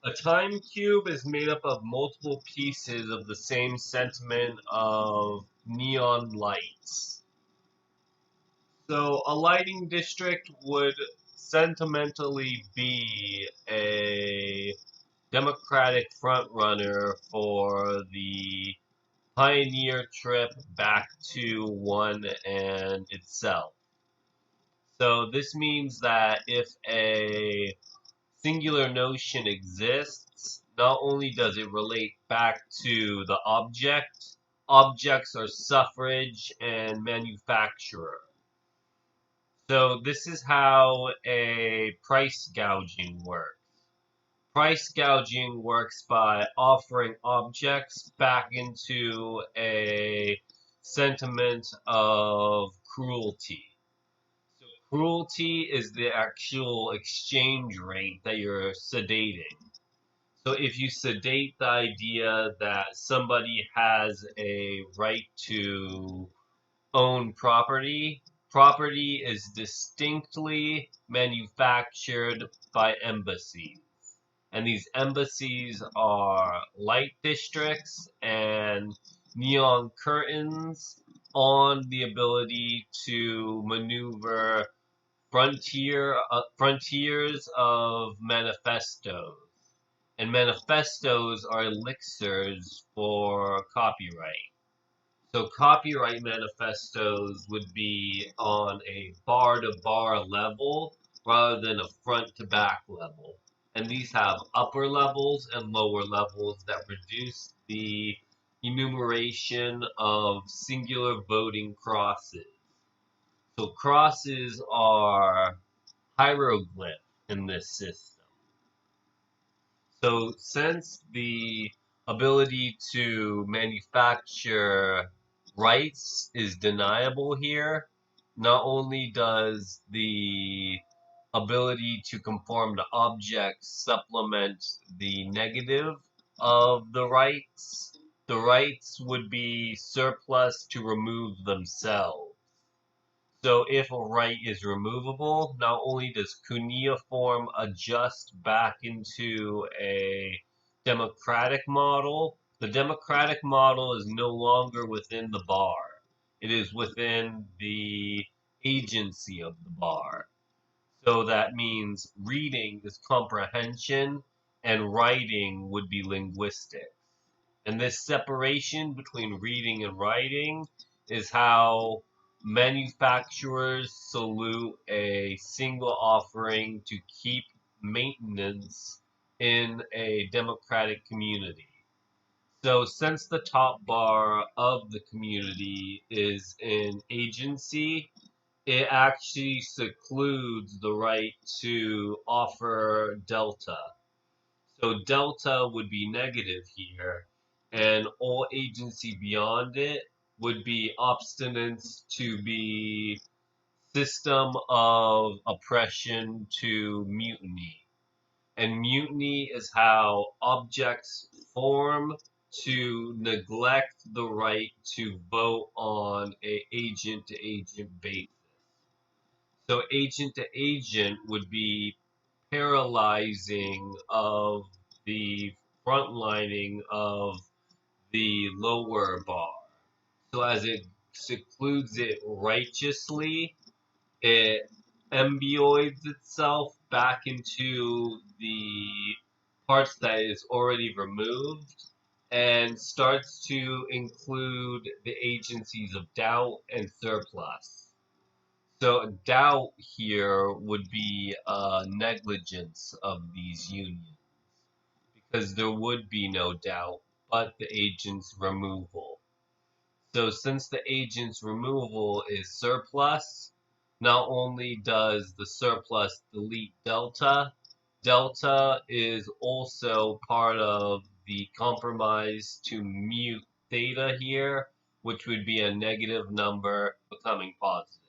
A time cube is made up of multiple pieces of the same sentiment of neon lights. So a lighting district would sentimentally be a Democratic frontrunner for the pioneer trip back to one and itself. So this means that if a singular notion exists, not only does it relate back to the object, objects are suffrage and manufacturer. So this is how a price gouging works. Price gouging works by offering objects back into a sentiment of cruelty. So cruelty is the actual exchange rate that you're sedating. So if you sedate the idea that somebody has a right to own property, property is distinctly manufactured by embassies. And these embassies are light districts and neon curtains on the ability to maneuver frontiers of manifestos. And manifestos are elixirs for copyright. So copyright manifestos would be on a bar to bar level rather than a front to back level. And these have upper levels and lower levels that reduce the enumeration of singular voting crosses. So crosses are hieroglyph in this system. So since the ability to manufacture rights is deniable here, not only does the ability to conform to objects supplement the negative of the rights would be surplus to remove themselves. So if a right is removable, not only does cuneiform adjust back into a democratic model, the democratic model is no longer within the bar. It is within the agency of the bar. So that means reading is comprehension and writing would be linguistics. And this separation between reading and writing is how manufacturers salute a single offering to keep maintenance in a democratic community. So, since the top bar of the community is in agency, it actually secludes the right to offer delta. So delta would be negative here, and all agency beyond it would be obstinance to be system of oppression to mutiny. And mutiny is how objects form to neglect the right to vote on a agent to agent basis. So agent to agent would be paralyzing of the frontlining of the lower bar. So as it secludes it righteously, it embioids itself back into the parts that is already removed and starts to include the agencies of doubt and surplus. So doubt here would be negligence of these unions because there would be no doubt but the agent's removal. So since the agent's removal is surplus, not only does the surplus delete delta, delta is also part of the compromise to mute theta here, which would be a negative number becoming positive.